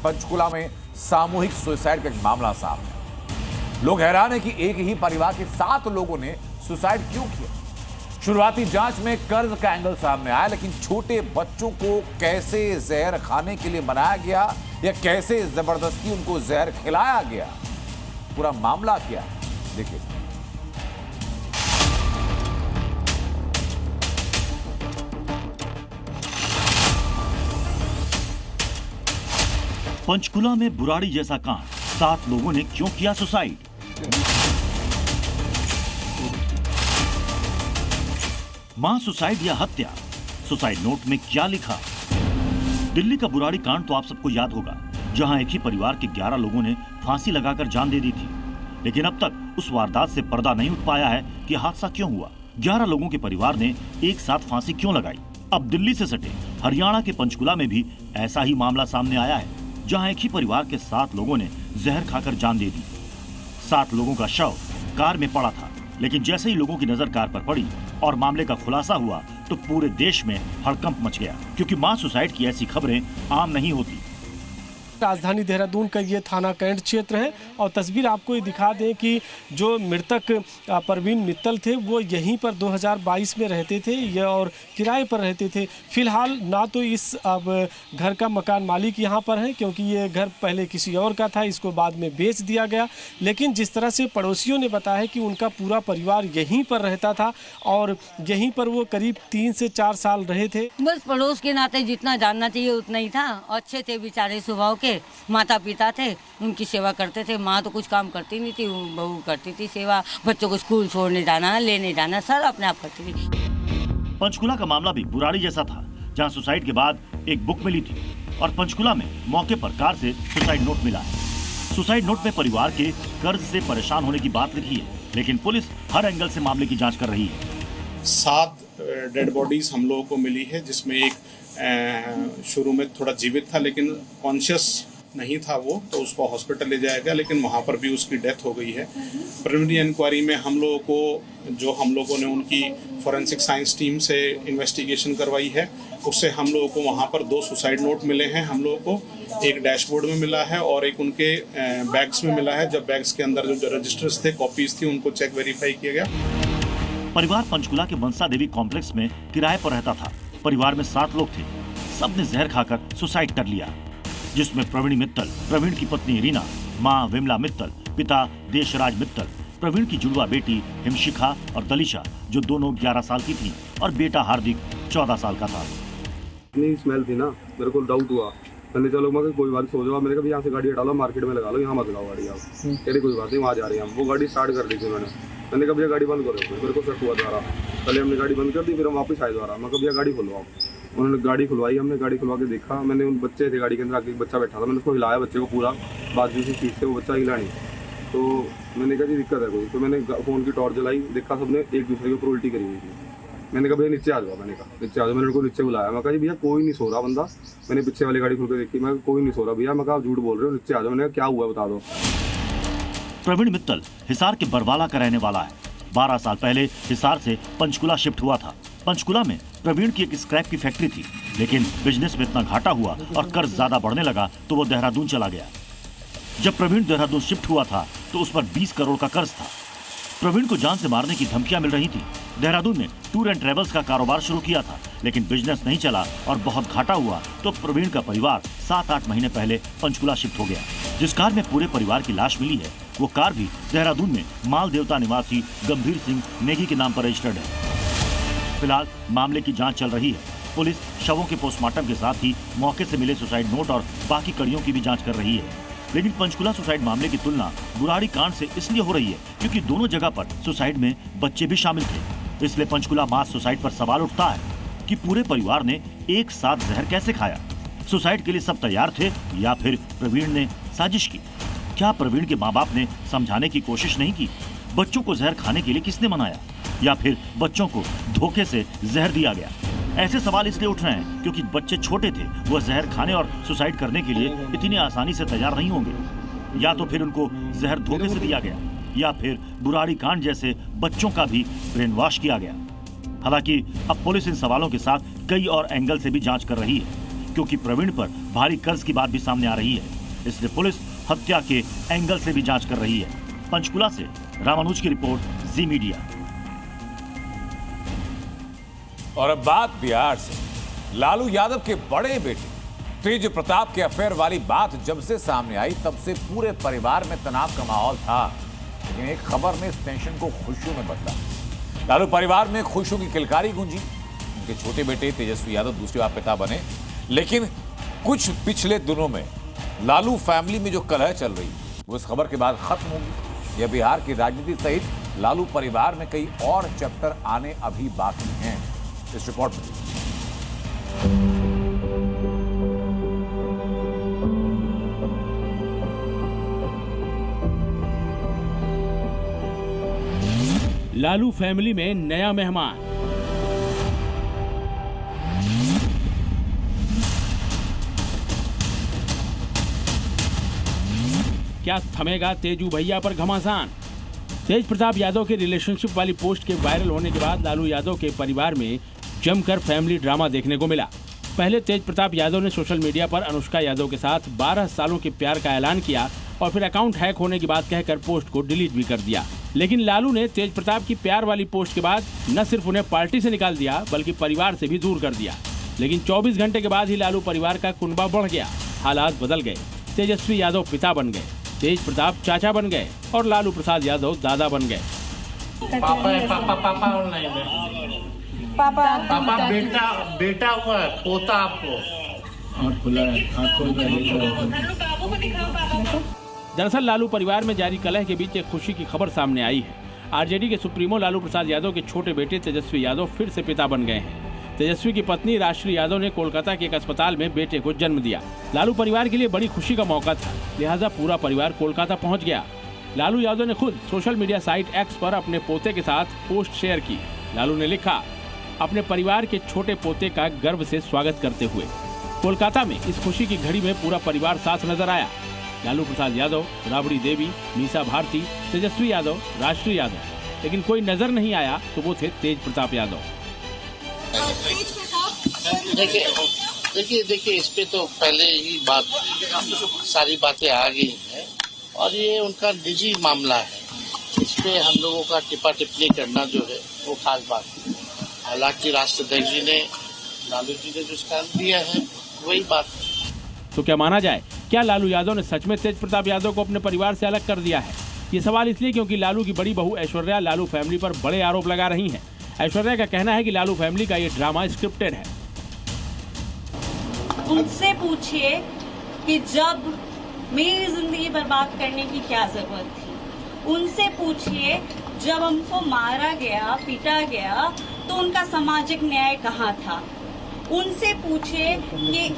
पंचकुला में सामूहिक सुसाइड का एक मामला सामने है। लोग हैरान है कि एक ही परिवार के 7 लोगों ने सुसाइड क्यों किया। शुरुआती जांच में कर्ज का एंगल सामने आया, लेकिन छोटे बच्चों को कैसे जहर खाने के लिए बनाया गया या कैसे जबरदस्ती उनको जहर खिलाया गया, पूरा मामला क्या है देखिए। पंचकुला में बुराड़ी जैसा कांड, 7 लोगों ने क्यों किया सुसाइड। मां सुसाइड या हत्या, सुसाइड नोट में क्या लिखा। दिल्ली का बुराड़ी कांड तो आप सबको याद होगा, जहां एक ही परिवार के 11 लोगों ने फांसी लगाकर जान दे दी थी। लेकिन अब तक उस वारदात से पर्दा नहीं उठ पाया है कि हादसा क्यों हुआ। 11 लोगों के परिवार ने एक साथ फांसी क्यों लगाई। अब दिल्ली से सटे हरियाणा के पंचकुला में भी ऐसा ही मामला सामने आया है, जहां एक ही परिवार के 7 लोगों ने जहर खाकर जान दे दी। 7 लोगों का शव कार में पड़ा था, लेकिन जैसे ही लोगों की नजर कार पर पड़ी और मामले का खुलासा हुआ तो पूरे देश में हड़कंप मच गया, क्योंकि मां सुसाइड की ऐसी खबरें आम नहीं होती। राजधानी देहरादून का ये थाना कैंट क्षेत्र है और तस्वीर आपको ये दिखा दें कि जो मृतक परवीन मित्तल थे वो यहीं पर 2022 में रहते थे और किराए पर रहते थे। फिलहाल ना तो इस अब घर का मकान मालिक यहाँ पर है, क्योंकि ये घर पहले किसी और का था, इसको बाद में बेच दिया गया। लेकिन जिस तरह से पड़ोसियों ने बताया कि उनका पूरा परिवार यहीं पर रहता था और यहीं पर वो करीब 3 से 4 साल रहे थे। बस पड़ोस के नाते जितना जानना चाहिए उतना ही था। अच्छे थे बेचारे स्वभाव के, माता पिता थे, उनकी सेवा करते थे। माँ तो कुछ काम करती नहीं थी, बहू करती थी सेवा। बच्चों को स्कूल छोड़ने जाना, लेने जाना, सब अपने आप करती थी। पंचकुला का मामला भी बुराड़ी जैसा था, जहां सुसाइड के बाद एक बुक मिली थी और पंचकुला में मौके पर कार से सुसाइड नोट मिला है। सुसाइड नोट में परिवार के कर्ज से परेशान होने की बात लिखी है, लेकिन पुलिस हर एंगल से मामले की जाँच कर रही है। 7 डेड बॉडीज हम लोगों को मिली है, जिसमें एक शुरू में थोड़ा जीवित था लेकिन कॉन्शियस नहीं था वो, तो उसको हॉस्पिटल ले जाया गया, लेकिन वहाँ पर भी उसकी डेथ हो गई है। प्रिलिमिनरी इंक्वायरी में हम लोगों ने उनकी फॉरेंसिक साइंस टीम से इन्वेस्टिगेशन करवाई है। उससे हम लोगों को वहाँ पर 2 सुसाइड नोट मिले हैं। हम लोगों को एक डैशबोर्ड में मिला है और एक उनके बैग्स में मिला है। जब बैग्स के अंदर जो रजिस्टर्स थे, कॉपीज थी, उनको चेक वेरीफाई किया गया। परिवार पंचकुला के मनसा देवी कॉम्प्लेक्स में किराए पर रहता था। परिवार में 7 लोग थे। सबने जहर खाकर सुसाइड कर लिया, जिसमें प्रवीण मित्तल, प्रवीण की पत्नी रीना, मां विमला मित्तल, पिता देशराज मित्तल, प्रवीण की जुड़वा बेटी हिमशिखा और दलिशा, जो दोनों 11 साल की थी, और बेटा हार्दिक 14 साल का था। इतनी स्मेल थी ना, मेरे को डाउट हुआ। मैंने चलो मैं कोई बात सो जाओ, मैंने कहा यहाँ से गाड़ी हटा लो, मार्केट में लगा लो, यहाँ मत लगाओ गाड़ी आप। कह रही कोई बात नहीं, वहाँ जा रहे हैं हम। वो गाड़ी स्टार्ट कर दी थी मैंने कहा भैया गाड़ी बंद करो। मेरे को शक हुआ द्वारा, पहले हमने गाड़ी बंद कर दी, फिर हम वापस आए द्वारा। मैं कहा भैया गाड़ी खुलवाओ। उन्होंने गाड़ी खुलवाई, हमने गाड़ी खुलवा के देखा। मैंने उन बच्चे थे गाड़ी के अंदर, आके एक बच्चा बैठा था, मैंने उसको हिलाया बच्चे को पूरा, बाजू से सीट से, वो बच्चा हिला नहीं। तो मैंने कहा जी दिक्कत है कोई, तो मैंने फ़ोन की टॉर्च जलाई, देखा सबने एक दूसरे के ऊपर उल्टी करी हुई थी। मैंने कहा भैया नीचे आ जाओ, मैंने कहा नीचे आ जाओ। मैंने उनको नीचे बुलाया, मैं कहा जी भैया कोई नहीं सो रहा बंदा। मैंने पीछे वाली गाड़ी खुल के देखी, मैं कोई नहीं सो रहा भैया। मैं कहा आप झूठ बोल रहे हो, नीचे आ जाओ। मैंने कहा क्या हुआ बता दो। प्रवीण मित्तल हिसार के बरवाला का रहने वाला है। 12 साल पहले हिसार से पंचकुला शिफ्ट हुआ था। पंचकुला में प्रवीण की एक स्क्रैप की फैक्ट्री थी, लेकिन बिजनेस में इतना घाटा हुआ और कर्ज ज्यादा बढ़ने लगा तो वो देहरादून चला गया। जब प्रवीण देहरादून शिफ्ट हुआ था तो उस पर 20 करोड़ का कर्ज था। प्रवीण को जान से मारने की धमकियां मिल रही थी। देहरादून में टूर एंड ट्रेवल्स का कारोबार शुरू किया था, लेकिन बिजनेस नहीं चला और बहुत घाटा हुआ तो प्रवीण का परिवार 7-8 महीने पहले पंचकुला शिफ्ट हो गया। जिस कार में पूरे परिवार की लाश मिली है, वो कार भी देहरादून में माल देवता निवासी गंभीर सिंह नेगी के नाम पर रजिस्टर्ड है। फिलहाल मामले की जांच चल रही है। पुलिस शवों के पोस्टमार्टम के साथ ही मौके से मिले सुसाइड नोट और बाकी कड़ियों की भी जांच कर रही है। लेकिन पंचकुला सुसाइड मामले की तुलना बुराड़ी कांड से इसलिए हो रही है क्योंकि दोनों जगह पर सुसाइड में बच्चे भी शामिल थे। इसलिए पंचकुला मास सुसाइड पर सवाल उठता है कि पूरे परिवार ने एक साथ जहर कैसे खाया। सुसाइड के लिए सब तैयार थे या फिर प्रवीण ने साजिश की? क्या प्रवीण के माँ बाप ने समझाने की कोशिश नहीं की? बच्चों को जहर खाने के लिए किसने मनाया, या फिर बच्चों को धोखे से जहर दिया गया? ऐसे सवाल इसलिए उठ रहे हैं क्योंकि बच्चे छोटे थे, वह जहर खाने और सुसाइड करने के लिए इतनी आसानी से तैयार नहीं होंगे। या तो फिर उनको जहर धोखे से दिया गया, या फिर बुराड़ी कांड जैसे बच्चों का भी ब्रेन वॉश किया गया। हालांकि अब पुलिस इन सवालों के साथ कई और एंगल से भी जांच कर रही है। क्योंकि प्रवीण पर भारी कर्ज की बात भी सामने आ रही है। इसलिए पुलिस हत्या के एंगल से भी जांच कर रही है। पंचकुला से रामानुज की रिपोर्ट, जी मीडिया। और अब बात बिहार से। लालू यादव के बड़े बेटे तेज प्रताप के अफेयर वाली बात जब से सामने आई तब से पूरे परिवार में तनाव का माहौल था, लेकिन एक खबर ने इस टेंशन को खुशियों में बदला। लालू परिवार में खुशियों की किलकारी गूंजी। उनके छोटे बेटे तेजस्वी यादव दूसरी बार पिता बने, लेकिन कुछ पिछले दिनों में लालू फैमिली में जो कलह चल रही वो इस खबर के बाद खत्म होगी। यह बिहार की राजनीति सहित लालू परिवार में कई और चैप्टर आने अभी बाकी हैं। इस रिपोर्ट में लालू फैमिली में नया मेहमान। क्या थमेगा तेजू भैया पर घमासान? तेज प्रताप यादव के रिलेशनशिप वाली पोस्ट के वायरल होने के बाद लालू यादव के परिवार में जमकर फैमिली ड्रामा देखने को मिला। पहले तेज प्रताप यादव ने सोशल मीडिया पर अनुष्का यादव के साथ 12 सालों के प्यार का ऐलान किया और फिर अकाउंट हैक होने की बात कहकर पोस्ट को डिलीट भी कर दिया। लेकिन लालू ने तेज प्रताप की प्यार वाली पोस्ट के बाद न सिर्फ उन्हें पार्टी से निकाल दिया बल्कि परिवार से भी दूर कर दिया। लेकिन 24 घंटे के बाद ही लालू परिवार का कुनबा बढ़ गया। हालात बदल गए। तेजस्वी यादव पिता बन गए, तेज प्रताप चाचा बन गए और लालू प्रसाद यादव दादा बन गए। पापा ऑनलाइन है। पापा बेटा हुआ है, पोता आपको। हाथ खुला है, हाथ खोल कर। दरअसल लालू परिवार में जारी कलह के बीच एक खुशी की खबर सामने आई है। आरजेडी के सुप्रीमो लालू प्रसाद यादव के छोटे बेटे तेजस्वी यादव फिर से पिता बन गए हैं। तेजस्वी की पत्नी राष्ट्रीय यादव ने कोलकाता के एक अस्पताल में बेटे को जन्म दिया। लालू परिवार के लिए बड़ी खुशी का मौका था, लिहाजा पूरा परिवार कोलकाता पहुंच गया। लालू यादव ने खुद सोशल मीडिया साइट एक्स पर अपने पोते के साथ पोस्ट शेयर की। लालू ने लिखा, अपने परिवार के छोटे पोते का गर्व से स्वागत करते हुए। कोलकाता में इस खुशी की घड़ी में पूरा परिवार साथ नजर आया। लालू प्रसाद यादव, राबड़ी देवी, मीसा भारती, तेजस्वी यादव, राष्ट्रीय यादव, लेकिन कोई नजर नहीं आया तो वो थे तेज प्रताप यादव। देखिए इस पे तो पहले ही सारी बातें आ गई हैं और ये उनका निजी मामला है। इस पे हम लोगों का टिप्पा टिप्पणी करना जो है वो खास बात है। हालांकि राष्ट्राध्यक्ष जी ने, लालू जी ने जो स्टैंड दिया है वही बात है। तो क्या माना जाए, क्या लालू यादव ने सच में तेज प्रताप यादव को अपने परिवार से अलग कर दिया है? ये सवाल इसलिए क्योंकि लालू की बड़ी बहू ऐश्वर्या लालू फैमिली पर बड़े आरोप लगा रही हैं। ऐश्वर्या का कहना है कि लालू फैमिली का ये ड्रामा स्क्रिप्टेड है। उनसे पूछिए कि जब मेरी जिंदगी बर्बाद करने की क्या जरूरत थी। उनसे पूछिए जब हमको मारा गया, पीटा गया तो उनका सामाजिक न्याय कहाँ था। उनसे पूछिए कि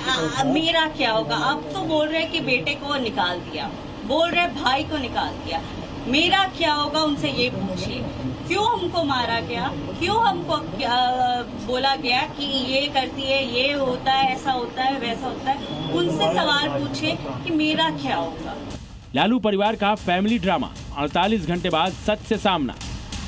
मेरा क्या होगा। अब तो बोल रहे कि बेटे को निकाल दिया, बोल रहे भाई को निकाल दिया, मेरा क्या होगा उनसे ये पूछिए। क्यों हमको मारा गया, क्यों हमको बोला गया कि ये करती है, ये होता है, ऐसा होता है, वैसा होता है। उनसे सवाल पूछे कि मेरा क्या होगा। लालू परिवार का फैमिली ड्रामा 48 घंटे बाद सच से सामना।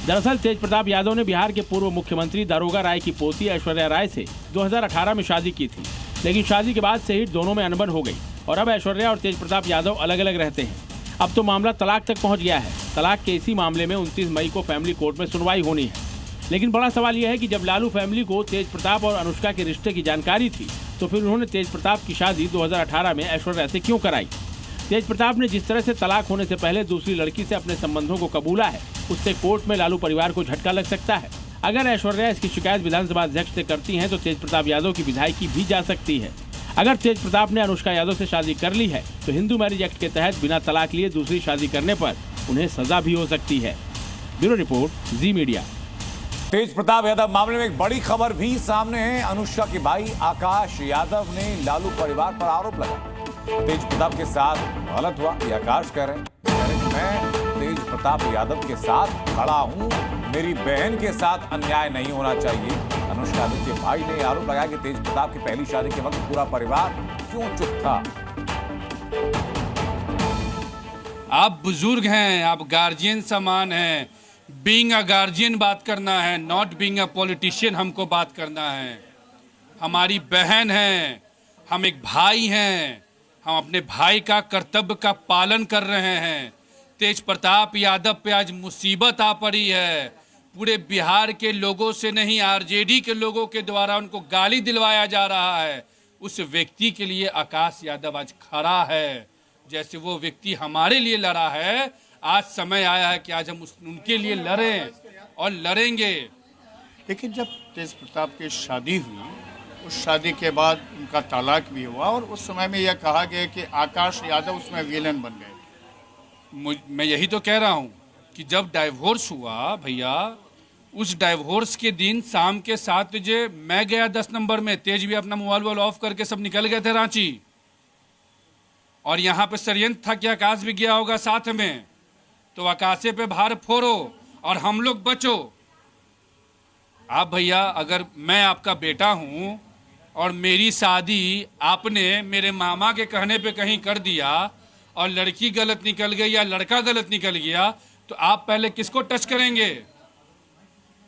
दरअसल तेज प्रताप यादव ने बिहार के पूर्व मुख्यमंत्री दारोगा राय की पोती ऐश्वर्या राय से 2018 में शादी की थी, लेकिन शादी के बाद से ही दोनों में अनबन हो गई और अब ऐश्वर्या और तेज प्रताप यादव अलग अलग रहते हैं। अब तो मामला तलाक तक पहुंच गया है। तलाक के इसी मामले में 29 मई को फैमिली कोर्ट में सुनवाई होनी है। लेकिन बड़ा सवाल यह है कि जब लालू फैमिली को तेज प्रताप और अनुष्का के रिश्ते की जानकारी थी तो फिर उन्होंने तेज प्रताप की शादी 2018 में ऐश्वर्या से क्यों कराई? तेज प्रताप ने जिस तरह से तलाक होने से पहले दूसरी लड़की से अपने संबंधों को कबूला है, उससे कोर्ट में लालू परिवार को झटका लग सकता है। अगर ऐश्वर्या इसकी शिकायत विधानसभा अध्यक्ष से करती हैं तो तेज प्रताप यादव की विधायकी भी जा सकती है। अगर तेज प्रताप ने अनुष्का यादव से शादी कर ली है तो हिंदू मैरिज एक्ट के तहत बिना तलाक लिए दूसरी शादी करने पर उन्हें सजा भी हो सकती है। ब्यूरो रिपोर्ट, जी मीडिया। तेज प्रताप यादव मामले में एक बड़ी खबर भी सामने है। अनुष्का के भाई आकाश यादव ने लालू परिवार पर आरोप लगाया तेज प्रताप के साथ गलत हुआ। ये आकाश कह रहे हैं मैं तेज प्रताप यादव के साथ खड़ा हूं, मेरी बहन के साथ अन्याय नहीं होना चाहिए। अनुष्का यादव के भाई ने आरोप लगाया कि तेज प्रताप की पहली शादी के वक्त पूरा परिवार क्यों चुप था। आप बुजुर्ग हैं, आप गार्जियन समान हैं। बीइंग अ गार्जियन बात करना है, नॉट बीइंग अ पॉलिटिशियन हमको बात करना है। हमारी बहन है, हम एक भाई हैं, हम अपने भाई का कर्तव्य का पालन कर रहे हैं। तेज प्रताप यादव पे आज मुसीबत आ पड़ी है। पूरे बिहार के लोगों से नहीं, आरजेडी के लोगों के द्वारा उनको गाली दिलवाया जा रहा है। उस व्यक्ति के लिए आकाश यादव आज खड़ा है। जैसे वो व्यक्ति हमारे लिए लड़ा है, आज समय आया है कि आज हम उनके लिए लड़ें और लड़ेंगे। लेकिन जब तेज प्रताप की शादी हुई, उस शादी के बाद उनका तलाक भी हुआ और उस समय में यह कहा गया कि आकाश यादव उसमें विलेन बन गए। मैं यही तो कह रहा हूँ कि जब डाइवोर्स हुआ भैया, उस डाइवोर्स के दिन शाम के 7 बजे मैं गया 10 नंबर में, तेज भी अपना मोबाइल ऑफ करके सब निकल गए थे रांची। और यहाँ पे षड्यंत्र था कि आकाश भी गया होगा साथ में, तो आकाशे पे भार फोड़ो और हम लोग बचो। आप भैया, अगर मैं आपका बेटा हूँ और मेरी शादी आपने मेरे मामा के कहने पे कहीं कर दिया और लड़की गलत निकल गई या लड़का गलत निकल गया, तो आप पहले किसको टच करेंगे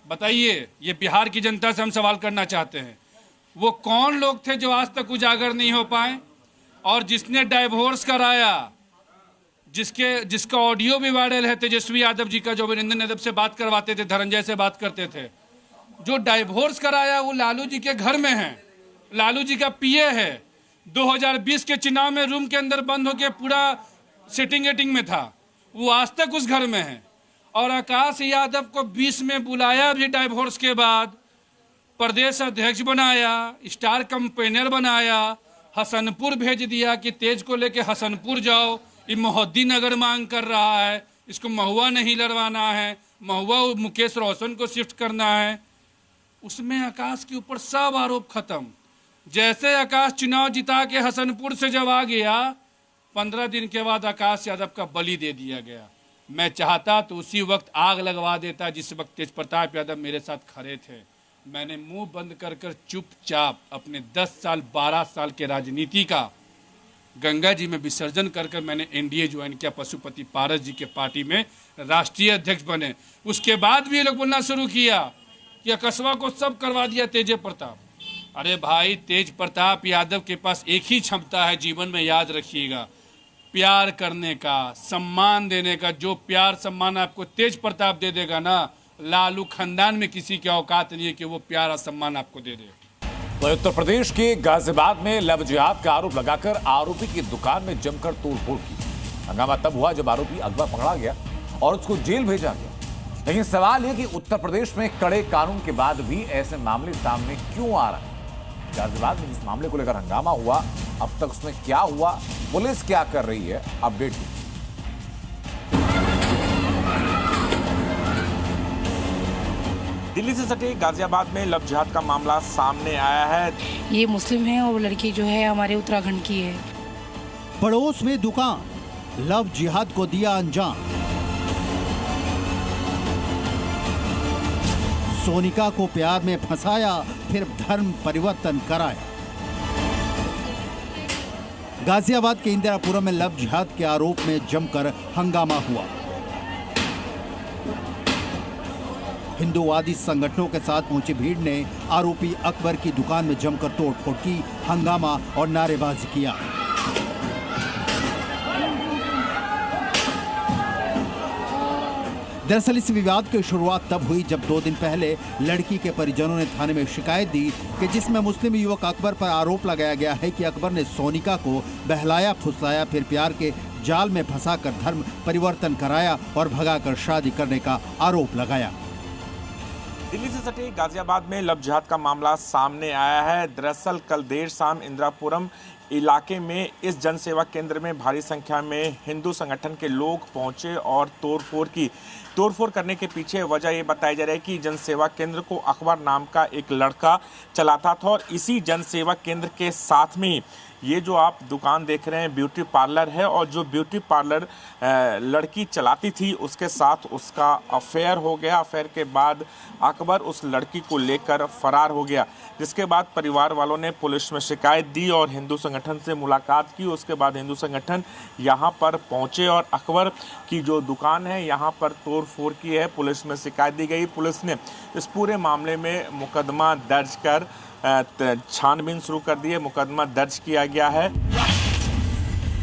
बताइए। ये बिहार की जनता से हम सवाल करना चाहते हैं। वो कौन लोग थे जो आज तक उजागर नहीं हो पाए? और जिसने डाइवोर्स कराया, जिसका ऑडियो भी वायरल है, तेजस्वी यादव जी का, जो अभिनंदन यादव से बात करवाते थे, धनंजय से बात करते थे, जो डाइवोर्स कराया वो लालू जी के घर में है, लालू जी का पीए है। 2020 के चुनाव में रूम के अंदर बंद होकर पूरा सेटिंग में था, वो आज तक उस घर में है। और आकाश यादव को 20 में बुलाया भी डाइवोर्स के बाद, प्रदेश अध्यक्ष बनाया, स्टार कैंपेनर बनाया, हसनपुर भेज दिया कि तेज को लेके हसनपुर जाओ, ये मोहद्दी नगर मांग कर रहा है, इसको महुआ नहीं लड़वाना है, महुआ मुकेश रोशन को शिफ्ट करना है। उसमें आकाश के ऊपर सब आरोप खत्म। जैसे आकाश चुनाव जिता के हसनपुर से जब आ गया, 15 दिन के बाद आकाश यादव का बलि दे दिया गया। मैं चाहता तो उसी वक्त आग लगवा देता जिस वक्त तेज प्रताप यादव मेरे साथ खड़े थे। मैंने मुंह बंद कर चुपचाप अपने 10 साल 12 साल के राजनीति का गंगा जी में विसर्जन कर मैंने एनडीए ज्वाइन किया। पशुपति पारस जी के पार्टी में राष्ट्रीय अध्यक्ष बने। उसके बाद भी ये लोग बोलना शुरू किया कि कस्बा को सब करवा दिया तेज प्रताप। अरे भाई, तेज प्रताप यादव के पास एक ही क्षमता है जीवन में, याद रखिएगा, प्यार करने का, सम्मान देने का। जो प्यार सम्मान आपको तेज प्रताप दे देगा ना, लालू खानदान में किसी की औकात नहीं है कि वो प्यार और सम्मान आपको दे दे। तो उत्तर प्रदेश के गाजियाबाद में लव जिहाद का आरोप लगाकर आरोपी की दुकान में जमकर तोड़फोड़ की। हंगामा तब हुआ जब आरोपी अगवा पकड़ा गया और उसको जेल भेजा गया। लेकिन सवाल यह कि उत्तर प्रदेश में कड़े कानून के बाद भी ऐसे मामले सामने क्यों आ रहे हैं? गाजियाबाद में जिस मामले को लेकर हंगामा हुआ, अब तक उसमें क्या हुआ, पुलिस क्या कर रही है, अपडेट दी। दिल्ली से सटे गाजियाबाद में लव जिहाद का मामला सामने आया है। ये मुस्लिम है और लड़की जो है हमारे उत्तराखंड की है। पड़ोस में दुकान, लव जिहाद को दिया अंजाम। सोनिका को प्यार में फंसाया, फिर धर्म परिवर्तन कराया। गाजियाबाद के इंदिरापुरम में लव जिहाद के आरोप में जमकर हंगामा हुआ। हिंदूवादी संगठनों के साथ पहुंची भीड़ ने आरोपी अकबर की दुकान में जमकर तोड़फोड़ की, हंगामा और नारेबाजी किया। दरअसल इस विवाद की शुरुआत तब हुई जब 2 दिन पहले लड़की के परिजनों ने थाने में शिकायत दी कि जिसमें मुस्लिम युवक अकबर पर आरोप लगाया गया है कि अकबर ने सोनिका को बहलाया फुसलाया, फिर प्यार के जाल में फंसाकर धर्म परिवर्तन कराया और भगाकर शादी करने का आरोप लगाया। दिल्ली से सटे गाजियाबाद में लव जिहाद का मामला सामने आया है। दरअसल कल देर शाम इंदिरापुरम इलाके में इस जनसेवा केंद्र में भारी संख्या में हिंदू संगठन के लोग पहुंचे और तोड़फोड़ की। तोड़फोड़ करने के पीछे वजह ये बताई जा रही है कि जनसेवा केंद्र को अकबर नाम का एक लड़का चलाता था और इसी जनसेवा केंद्र के साथ में ये जो आप दुकान देख रहे हैं ब्यूटी पार्लर है, और जो ब्यूटी पार्लर लड़की चलाती थी उसके साथ उसका अफेयर हो गया। अफेयर के बाद अकबर उस लड़की को लेकर फरार हो गया, जिसके बाद परिवार वालों ने पुलिस में शिकायत दी और हिंदू संगठन से मुलाकात की। उसके बाद हिंदू संगठन यहाँ पर पहुँचे और अकबर की जो दुकान है यहाँ पर तोड़फोड़ की है। पुलिस में शिकायत दी गई। पुलिस ने इस पूरे मामले में मुकदमा दर्ज कर छानबीन शुरू कर दी है, मुकदमा दर्ज किया गया है।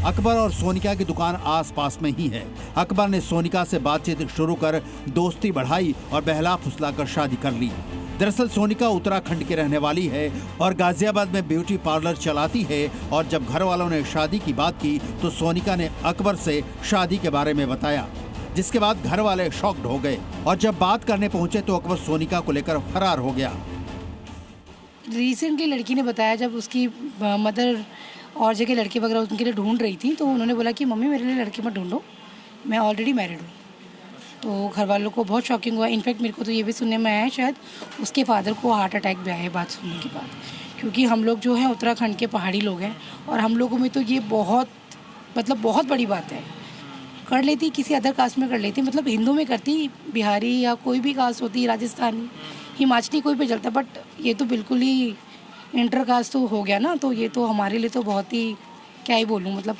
अकबर और सोनिका की दुकान आसपास में ही है। अकबर ने सोनिका से बातचीत शुरू कर दोस्ती बढ़ाई और बहला फुसलाकर शादी कर ली। दरअसल सोनिका उत्तराखंड की रहने वाली है और गाजियाबाद में ब्यूटी पार्लर चलाती है। और जब घर वालों ने शादी की बात की तो सोनिका ने अकबर से शादी के बारे में बताया, जिसके बाद घर वाले शॉक्ड हो गए और जब बात करने पहुंचे तो अकबर सोनिका को लेकर फरार हो गया। रिसेंटली लड़की ने बताया, जब उसकी मदर और जगह लड़के वगैरह उनके लिए ढूंढ रही थी तो उन्होंने बोला कि मम्मी मेरे लिए लड़की मत ढूंढो, मैं ऑलरेडी मैरिड हूँ। तो घर वालों को बहुत शॉकिंग हुआ। इनफैक्ट मेरे को तो ये भी सुनने में आया है शायद उसके फादर को हार्ट अटैक भी आया है बात सुनने के बाद, क्योंकि हम लोग जो हैं उत्तराखंड के पहाड़ी लोग हैं और हम लोगों में तो ये बहुत बहुत बड़ी बात है। कर लेती किसी अदर कास्ट में कर लेती, मतलब हिंदू में करती, बिहारी या कोई भी कास्ट होती, राजस्थानी, हिमाचली, कोई पे चलता, बट ये तो बिल्कुल ही इंटर कास्ट तो हो गया ना। तो ये तो हमारे लिए तो बहुत ही, क्या ही बोलूँ, मतलब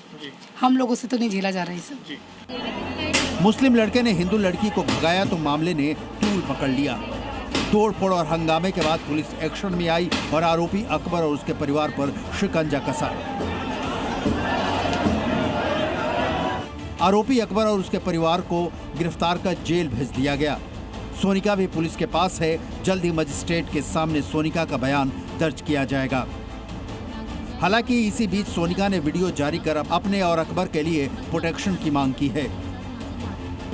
हम लोगों से तो नहीं झेला जा रहा है सब। मुस्लिम लड़के ने हिंदू लड़की को भगाया तो मामले ने तूल पकड़ लिया। तोड़फोड़ और हंगामे के बाद पुलिस एक्शन में आई और आरोपी अकबर और उसके परिवार पर शिकंजा कसा। आरोपी अकबर और उसके परिवार को गिरफ्तार कर जेल भेज दिया गया। सोनिका भी पुलिस के पास है। जल्द ही मजिस्ट्रेट के सामने सोनिका का बयान दर्ज किया जाएगा। हालांकि इसी बीच सोनिका ने वीडियो जारी कर अपने और अकबर के लिए प्रोटेक्शन की मांग की है।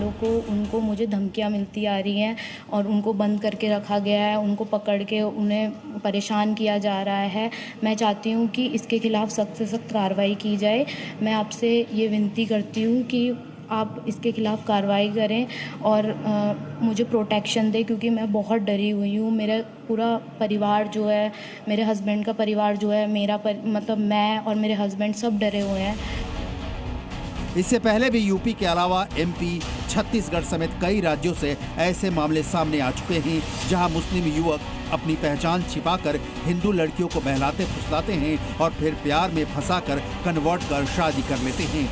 उनको मुझे धमकियां मिलती आ रही हैं और उनको बंद करके रखा गया है, उनको पकड़ के उन्हें परेशान किया जा रहा है। मैं चाहती हूं कि इसके खिलाफ सख्त से सख्त कार्रवाई की जाए। मैं आपसे ये विनती करती हूं कि आप इसके खिलाफ कार्रवाई करें और मुझे प्रोटेक्शन दें, क्योंकि मैं बहुत डरी हुई हूँ। मेरा पूरा परिवार जो है, मेरे हस्बैंड का परिवार जो है, मतलब मैं और मेरे हस्बैंड सब डरे हुए हैं। इससे पहले भी यूपी के अलावा एमपी, छत्तीसगढ़ समेत कई राज्यों से ऐसे मामले सामने आ चुके हैं जहां मुस्लिम युवक अपनी पहचान छिपाकर हिंदू लड़कियों को बहलाते फुसलाते हैं और फिर प्यार में फंसाकर कन्वर्ट कर शादी कर लेते हैं।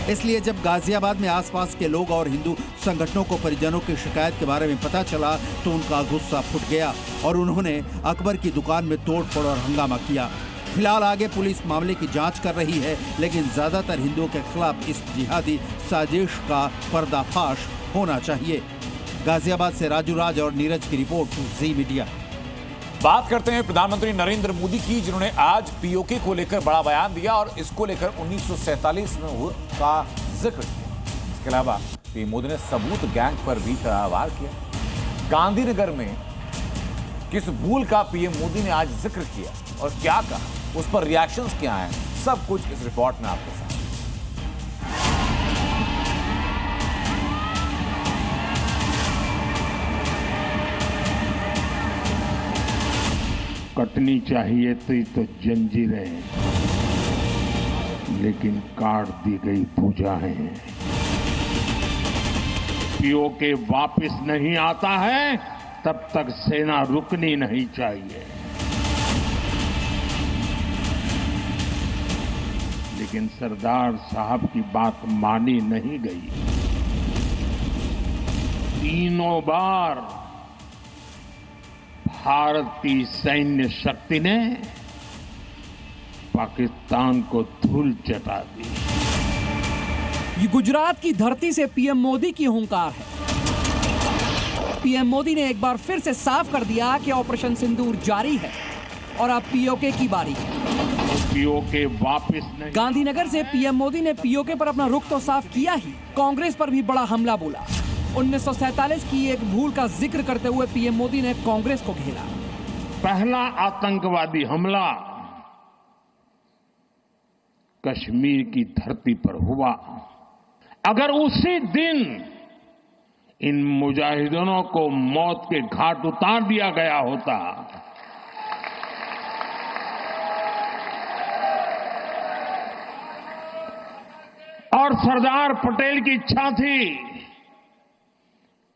इसलिए जब गाजियाबाद में आसपास के लोग और हिंदू संगठनों को परिजनों की शिकायत के बारे में पता चला तो उनका गुस्सा फूट गया और उन्होंने अकबर की दुकान में तोड़फोड़ और हंगामा किया। फिलहाल आगे पुलिस मामले की जांच कर रही है, लेकिन ज्यादातर हिंदुओं के खिलाफ इस जिहादी साजिश का पर्दाफाश होना चाहिए। गाजियाबाद से राजू राज और नीरज की रिपोर्ट, जी मीडिया। बात करते हैं प्रधानमंत्री नरेंद्र मोदी की, जिन्होंने आज पीओके को लेकर बड़ा बयान दिया और इसको लेकर 1947 में हुए का जिक्र किया। इसके अलावा पीएम मोदी ने सबूत गैंग पर भी वार किया। गांधीनगर में किस भूल का पीएम मोदी ने आज जिक्र किया और क्या कहा, उस पर रिएक्शंस क्या हैं, सब कुछ इस रिपोर्ट में आपके साथ। कटनी चाहिए थी तो जंजीरें, लेकिन काट दी गई भुजाएं। पीओके वापस नहीं आता है तब तक सेना रुकनी नहीं चाहिए। लेकिन सरदार साहब की बात मानी नहीं गई। तीनों बार भारत की सैन्य शक्ति ने पाकिस्तान को धूल चटा दी। ये गुजरात की धरती से पीएम मोदी की हुंकार है। पीएम मोदी ने एक बार फिर से साफ कर दिया कि ऑपरेशन सिंदूर जारी है और अब पीओके की बारी है। पीओके वापस नहीं। गांधीनगर से पीएम मोदी ने पीओके पर अपना रुख तो साफ किया ही, कांग्रेस पर भी बड़ा हमला बोला। 1947 की एक भूल का जिक्र करते हुए पीएम मोदी ने कांग्रेस को घेरा। पहला आतंकवादी हमला कश्मीर की धरती पर हुआ। अगर उसी दिन इन मुजाहिदीनों को मौत के घाट उतार दिया गया होता और सरदार पटेल की इच्छा थी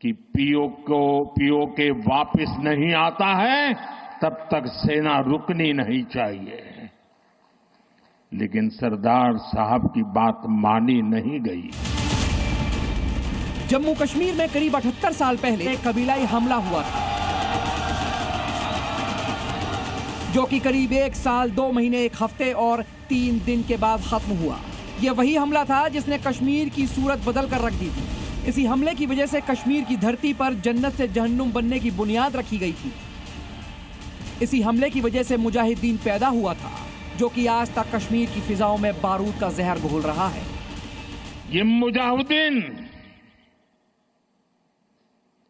कि पीओके वापस नहीं आता है तब तक सेना रुकनी नहीं चाहिए, लेकिन सरदार साहब की बात मानी नहीं गई। जम्मू कश्मीर में करीब 78 साल पहले एक कबीलाई हमला हुआ था, जो कि करीब 1 साल 2 महीने 1 हफ्ते और 3 दिन के बाद खत्म हुआ। यह वही हमला था जिसने कश्मीर की सूरत बदल कर रख दी थी। इसी हमले की वजह से कश्मीर की धरती पर जन्नत से जहन्नुम बनने की बुनियाद रखी गई थी। इसी हमले की वजह से मुजाहिदीन पैदा हुआ था, जो कि आज तक कश्मीर की फिजाओं में बारूद का जहर घोल रहा है। ये मुजाहिदीन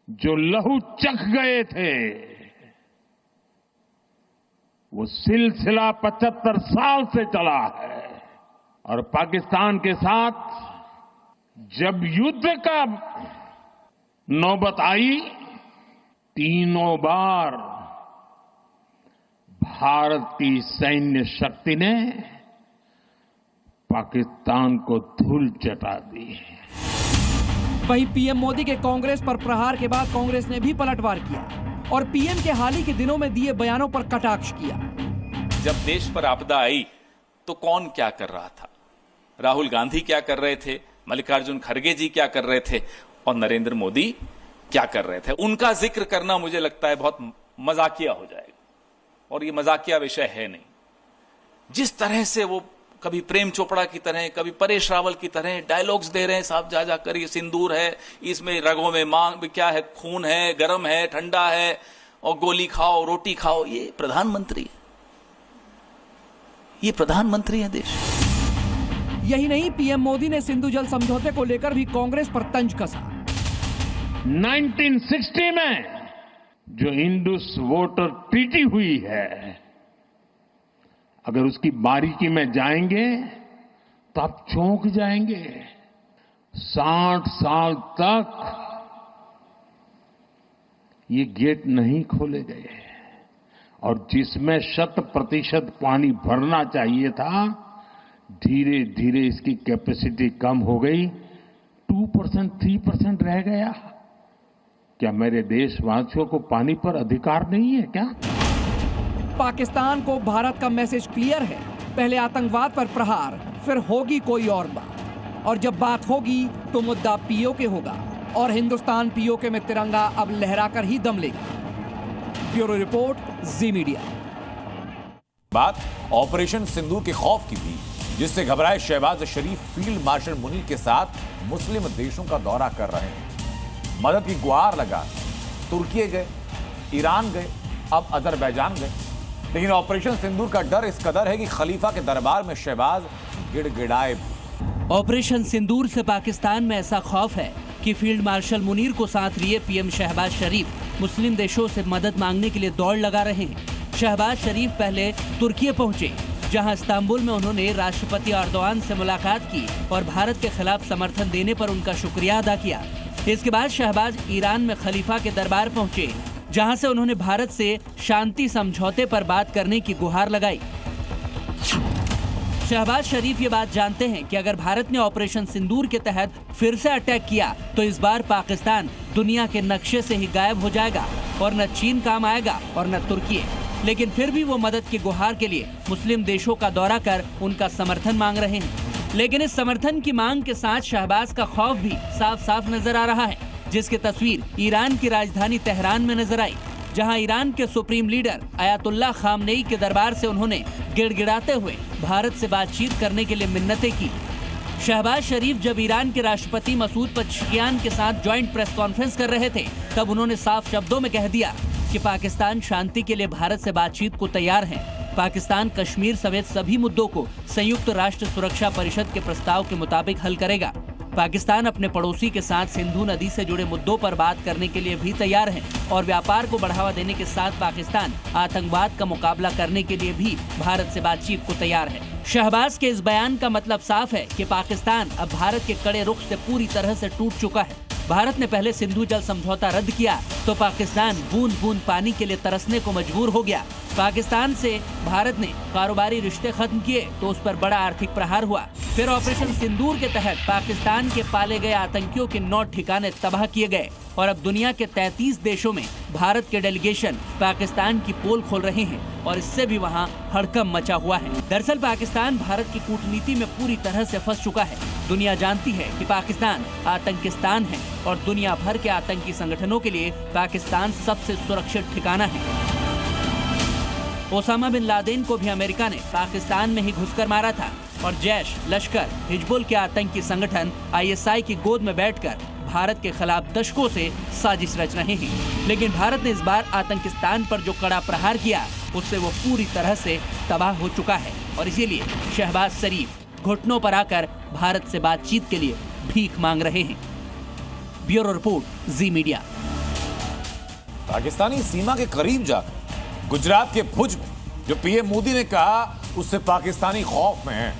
जो लहू चख गए थे, वो सिलसिला 75 साल से चला है। और पाकिस्तान के साथ जब युद्ध का नौबत आई, तीनों बार भारत की सैन्य शक्ति ने पाकिस्तान को धूल चटा दी। वहीं पीएम मोदी के कांग्रेस पर प्रहार के बाद कांग्रेस ने भी पलटवार किया और पीएम के हाल ही के दिनों में दिए बयानों पर कटाक्ष किया। जब देश पर आपदा आई तो कौन क्या कर रहा था? राहुल गांधी क्या कर रहे थे, मल्लिकार्जुन खड़गे जी क्या कर रहे थे और नरेंद्र मोदी क्या कर रहे थे? उनका जिक्र करना मुझे लगता है बहुत मजाकिया हो जाएगा, और ये मजाकिया विषय है नहीं। जिस तरह से वो कभी प्रेम चोपड़ा की तरह, कभी परेश रावल की तरह डायलॉग्स दे रहे हैं साहब, जा जाकर ये सिंदूर है, इसमें रगों में मांग क्या है, खून है, गर्म है, ठंडा है, और गोली खाओ, रोटी खाओ। ये प्रधानमंत्री है, ये प्रधानमंत्री है देश। यही नहीं, पीएम मोदी ने सिंधु जल समझौते को लेकर भी कांग्रेस पर तंज कसा। 1960 में जो इंडस वाटर ट्रीटी हुई है, अगर उसकी बारीकी में जाएंगे तो आप चौंक जाएंगे। 60 साल तक ये गेट नहीं खोले गए, और जिसमें 100% पानी भरना चाहिए था, धीरे धीरे इसकी कैपेसिटी कम हो गई, 2%, 3% रह गया। क्या मेरे देशवासियों को पानी पर अधिकार नहीं है क्या? पाकिस्तान को भारत का मैसेज क्लियर है, पहले आतंकवाद पर प्रहार, फिर होगी कोई और बात, और जब बात होगी तो मुद्दा पीओके होगा, और हिंदुस्तान पीओके में तिरंगा अब लहराकर ही दम लेगा। ब्यूरो रिपोर्ट, जी मीडिया। बात ऑपरेशन सिंदूर के खौफ की थी, जिससे घबराए शहबाज शरीफ फील्ड मार्शल मुनीर के साथ मुस्लिम देशों का दौरा कर रहे हैं। मदद की गुहार लगा तुर्की गए, ईरान गए, अब अजरबैजान गए, लेकिन ऑपरेशन सिंदूर का डर इस कदर है कि खलीफा के दरबार में शहबाज गिड़गिड़ाए भी। ऑपरेशन सिंदूर से पाकिस्तान में ऐसा खौफ है कि फील्ड मार्शल मुनीर को साथ लिए पीएम शहबाज शरीफ मुस्लिम देशों से मदद मांगने के लिए दौड़ लगा रहे हैं। शहबाज शरीफ पहले तुर्की पहुंचे, जहां इस्तांबुल में उन्होंने राष्ट्रपति एर्दोआन से मुलाकात की और भारत के खिलाफ समर्थन देने पर उनका शुक्रिया अदा किया। इसके बाद शहबाज ईरान में खलीफा के दरबार पहुंचे, जहां से उन्होंने भारत से शांति समझौते पर बात करने की गुहार लगाई। शहबाज शरीफ ये बात जानते हैं कि अगर भारत ने ऑपरेशन सिंदूर के तहत फिर से अटैक किया तो इस बार पाकिस्तान दुनिया के नक्शे से ही गायब हो जाएगा, और न चीन काम आएगा और न तुर्की। लेकिन फिर भी वो मदद की गुहार के लिए मुस्लिम देशों का दौरा कर उनका समर्थन मांग रहे हैं। लेकिन इस समर्थन की मांग के साथ शहबाज का खौफ भी साफ साफ नजर आ रहा है, जिसकी तस्वीर ईरान की राजधानी तेहरान में नजर आई, जहां ईरान के सुप्रीम लीडर अयातुल्लाह खामनेई के दरबार से उन्होंने गिड़गिड़ाते हुए भारत से बातचीत करने के लिए मिन्नतें की। शहबाज शरीफ जब ईरान के राष्ट्रपति मसूद पज़ेश्कियान के साथ ज्वाइंट प्रेस कॉन्फ्रेंस कर रहे थे, तब उन्होंने साफ शब्दों में कह दिया कि पाकिस्तान शांति के लिए भारत से बातचीत को तैयार है। पाकिस्तान कश्मीर समेत सभी मुद्दों को संयुक्त राष्ट्र सुरक्षा परिषद के प्रस्ताव के मुताबिक हल करेगा। पाकिस्तान अपने पड़ोसी के साथ सिंधु नदी से जुड़े मुद्दों पर बात करने के लिए भी तैयार है, और व्यापार को बढ़ावा देने के साथ पाकिस्तान आतंकवाद का मुकाबला करने के लिए भी भारत से बातचीत को तैयार है। शहबाज के इस बयान का मतलब साफ है कि पाकिस्तान अब भारत के कड़े रुख से पूरी तरह से टूट चुका है। भारत ने पहले सिंधु जल समझौता रद्द किया तो पाकिस्तान बूंद बूंद पानी के लिए तरसने को मजबूर हो गया। पाकिस्तान से भारत ने कारोबारी रिश्ते खत्म किए तो उस पर बड़ा आर्थिक प्रहार हुआ। फिर ऑपरेशन सिंदूर के तहत पाकिस्तान के पाले गए आतंकियों के 9 ठिकाने तबाह किए गए, और अब दुनिया के 33 देशों में भारत के डेलीगेशन पाकिस्तान की पोल खोल रहे हैं, और इससे भी वहां हड़कंप मचा हुआ है। दरअसल पाकिस्तान भारत की कूटनीति में पूरी तरह से फंस चुका है। दुनिया जानती है कि पाकिस्तान आतंकिस्तान है, और दुनिया भर के आतंकी संगठनों के लिए पाकिस्तान सबसे सुरक्षित ठिकाना है। ओसामा बिन लादेन को भी अमेरिका ने पाकिस्तान में ही घुसकर मारा था और जैश, लश्कर, हिजबुल के आतंकी संगठन ISI की गोद में बैठकर भारत के खिलाफ दशकों से साजिश रच रहे हैं। लेकिन भारत ने इस बार आतंकिस्तान पर जो कड़ा प्रहार किया उससे वो पूरी तरह से तबाह हो चुका है और इसीलिए शहबाज शरीफ घुटनों पर आकर भारत से बातचीत के लिए भीख मांग रहे हैं। ब्यूरो रिपोर्ट, जी मीडिया। पाकिस्तानी सीमा के करीब जाकर गुजरात के भुज में जो PM मोदी ने कहा उससे पाकिस्तानी खौफ में है,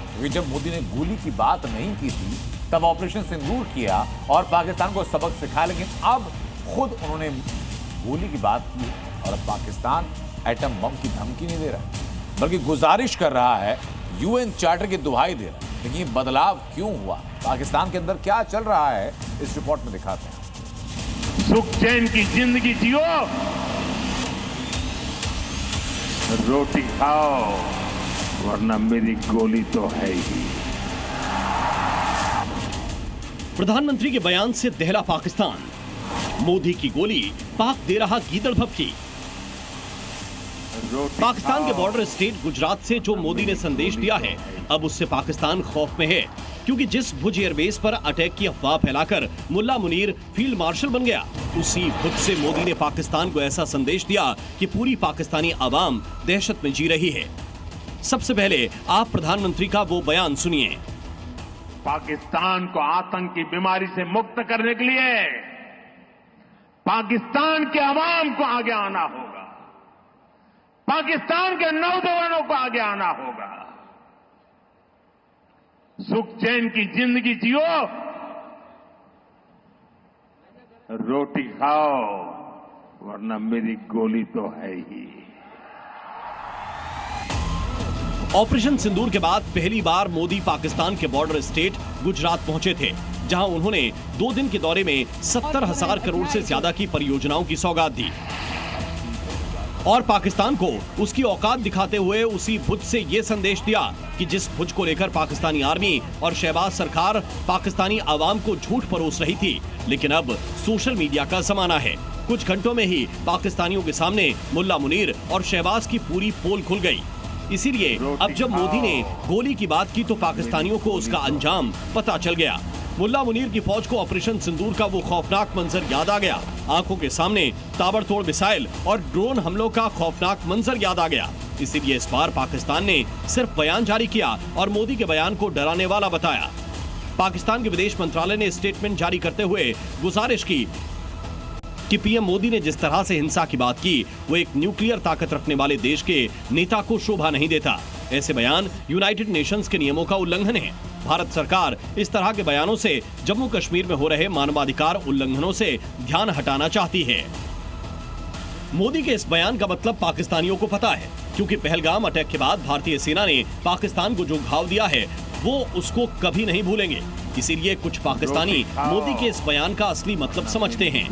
क्योंकि जब मोदी ने गोली की बात नहीं की थी तब ऑपरेशन सिंदूर किया और पाकिस्तान को सबक सिखाया, लेकिन अब खुद उन्होंने गोली की बात की और अब पाकिस्तान एटम बम की धमकी नहीं दे रहा बल्कि गुजारिश कर रहा है, UN चार्टर की दुहाई दे रहा है। लेकिन ये बदलाव क्यों हुआ, पाकिस्तान के अंदर क्या चल रहा है, इस रिपोर्ट में दिखाते हैं। सुख चैन की जिंदगी जियो, रोटी खाओ, वरना मेरी गोली तो है ही। प्रधानमंत्री के बयान से दहला पाकिस्तान, मोदी की गोली पाक दे रहा गीदड़ भभकी। पाकिस्तान के बॉर्डर स्टेट गुजरात से जो मोदी ने संदेश दिया है, अब उससे पाकिस्तान खौफ में है, क्योंकि जिस भुज एयरबेस पर अटैक की अफवाह फैलाकर मुल्ला मुनीर फील्ड मार्शल बन गया, उसी भुज से मोदी ने पाकिस्तान को ऐसा संदेश दिया कि पूरी पाकिस्तानी आवाम दहशत में जी रही है। सबसे पहले आप प्रधानमंत्री का वो बयान सुनिए। पाकिस्तान को आतंक की बीमारी से मुक्त करने के लिए पाकिस्तान के अवाम को आगे आना होगा, पाकिस्तान के नौजवानों को आगे आना होगा। सुख चैन की जिंदगी जियो, रोटी खाओ, वरना मेरी गोली तो है ही। ऑपरेशन सिंदूर के बाद पहली बार मोदी पाकिस्तान के बॉर्डर स्टेट गुजरात पहुंचे थे, जहां उन्होंने 2 दिन के दौरे में 70,000 करोड़ से ज्यादा की परियोजनाओं की सौगात दी और पाकिस्तान को उसकी औकात दिखाते हुए उसी भुज से यह संदेश दिया कि जिस भुज को लेकर पाकिस्तानी आर्मी और शहबाज सरकार पाकिस्तानी आवाम को झूठ परोस रही थी, लेकिन अब सोशल मीडिया का जमाना है। कुछ घंटों में ही पाकिस्तानियों के सामने मुल्ला मुनीर और शहबाज की पूरी पोल खुल गई। इसीलिए अब जब मोदी ने गोली की बात की तो पाकिस्तानियों को उसका अंजाम पता चल गया। मुल्ला मुनीर की फौज को ऑपरेशन सिंदूर का वो खौफनाक मंजर याद आ गया। आंखों के सामने ताबड़तोड़ मिसाइल और ड्रोन हमलों का खौफनाक मंजर याद आ गया। इसीलिए इस बार पाकिस्तान ने सिर्फ बयान जारी किया और मोदी के बयान को डराने वाला बताया। पाकिस्तान के विदेश मंत्रालय ने स्टेटमेंट जारी करते हुए गुजारिश की कि PM मोदी ने जिस तरह से हिंसा की बात की, वो एक न्यूक्लियर ताकत रखने वाले देश के नेता को शोभा नहीं देता। ऐसे बयान यूनाइटेड नेशंस के नियमों का उल्लंघन है। भारत सरकार इस तरह के बयानों से जम्मू कश्मीर में हो रहे मानवाधिकार उल्लंघनों से ध्यान हटाना चाहती है। मोदी के इस बयान का मतलब पाकिस्तानियों को पता है, क्योंकि पहलगाम अटैक के बाद भारतीय सेना ने पाकिस्तान को जो घाव दिया है वो उसको कभी नहीं भूलेंगे। इसीलिए कुछ पाकिस्तानी मोदी के इस बयान का असली मतलब समझते हैं।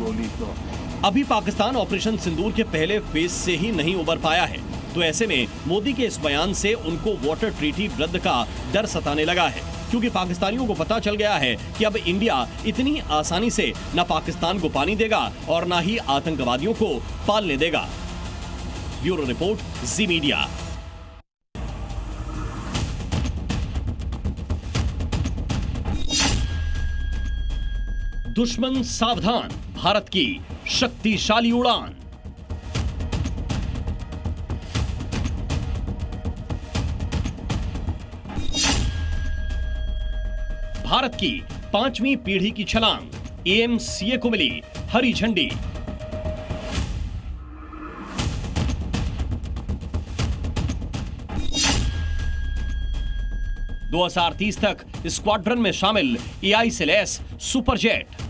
अभी पाकिस्तान ऑपरेशन सिंदूर के पहले फेज से ही नहीं उबर पाया है, तो ऐसे में मोदी के इस बयान से उनको वाटर ट्रीटी रद्द का डर सताने लगा है, क्योंकि पाकिस्तानियों को पता चल गया है कि अब इंडिया इतनी आसानी से न पाकिस्तान को पानी देगा और न ही आतंकवादियों को पालने देगा। ब्यूरो रिपोर्ट, जी मीडिया। दुश्मन सावधान, भारत की शक्तिशाली उड़ान। भारत की 5वीं पीढ़ी की छलांग, AMCA को मिली हरी झंडी। - 2030 तक स्क्वाड्रन में शामिल AI से लैस सुपरजेट।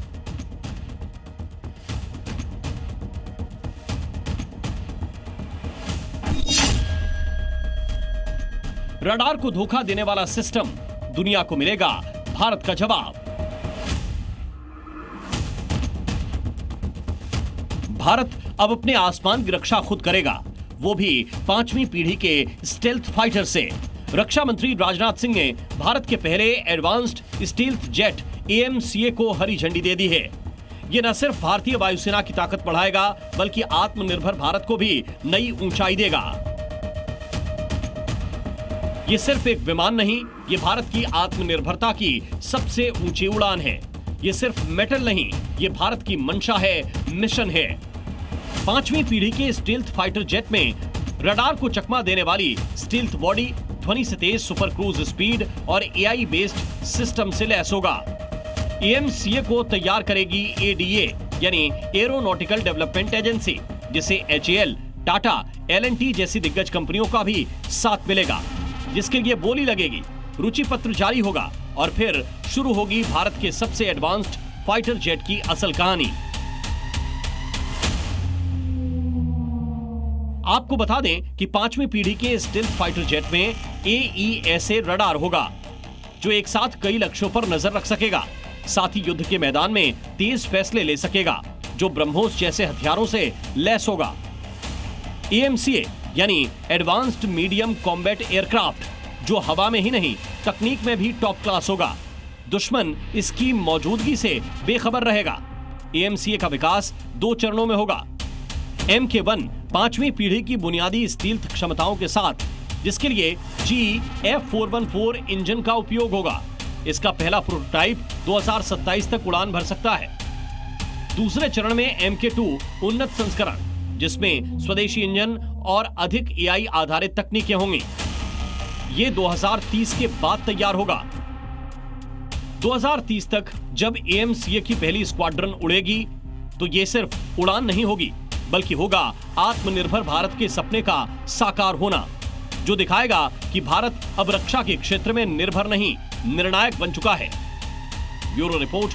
रडार को धोखा देने वाला सिस्टम, दुनिया को मिलेगा भारत का जवाब। भारत अब अपने आसमान की रक्षा खुद करेगा, वो भी 5वीं पीढ़ी के स्टेल्थ फाइटर से। रक्षा मंत्री राजनाथ सिंह ने भारत के पहले एडवांस्ड स्टील्थ जेट AMCA को हरी झंडी दे दी है। ये न सिर्फ भारतीय वायुसेना की ताकत बढ़ाएगा बल्कि आत्मनिर्भर भारत को भी नई ऊंचाई देगा। ये सिर्फ एक विमान नहीं, ये भारत की आत्मनिर्भरता की सबसे ऊंची उड़ान है। ये सिर्फ मेटल नहीं, ये भारत की मंशा है, मिशन है। 5वीं पीढ़ी के स्टील्थ फाइटर जेट में रडार को चकमा देने वाली स्टील्थ बॉडी, ध्वनि से तेज सुपर क्रूज स्पीड और एआई बेस्ड सिस्टम से लैस होगा। एएमसीए को तैयार करेगी एडीए यानी एरोनॉटिकल डेवलपमेंट एजेंसी, जिसे एचएएल, टाटा, एलएनटी जैसी दिग्गज कंपनियों का भी साथ मिलेगा, जिसके लिए बोली लगेगी, रुचि पत्र जारी होगा और फिर शुरू होगी भारत के सबसे एडवांस्ड फाइटर जेट की असल कहानी। आपको बता दें कि 5वीं पीढ़ी के स्टील्थ फाइटर जेट में एईएसए रडार होगा, जो एक साथ कई लक्ष्यों पर नजर रख सकेगा। साथ ही युद्ध के मैदान में तेज फैसले ले सकेगा, जो ब्रह्मोस जैसे हथियारों से लैस होगा। एएमसीए यानी एडवांस्ड मीडियम कॉम्बैट एयरक्राफ्ट, जो हवा में ही नहीं तकनीक में भी टॉप क्लास होगा। दुश्मन इसकी मौजूदगी से बेखबर रहेगा। एएमसीए का विकास 2 चरणों में होगा। MK1 5वीं पीढ़ी की बुनियादी स्टील्थ क्षमताओं के साथ, जिसके लिए GF414 इंजन का उपयोग होगा। इसका पहला प्रोटोटाइप 2027 तक उड़ान भर सकता है। दूसरे चरण में MK2 उन्नत संस्करण, जिसमें स्वदेशी इंजन और अधिक एआई आधारित तकनीकें होंगी। ये 2030 के बाद तैयार होगा। 2030 तक जब एएमसीए की पहली स्क्वाड्रन उड़ेगी तो ये सिर्फ उड़ान नहीं होगी, बल्कि होगा आत्मनिर्भर भारत के सपने का साकार होना, जो दिखाएगा कि भारत अब रक्षा के क्षेत्र में निर्भर नहीं, निर्णायक बन चुका है। Bureau report.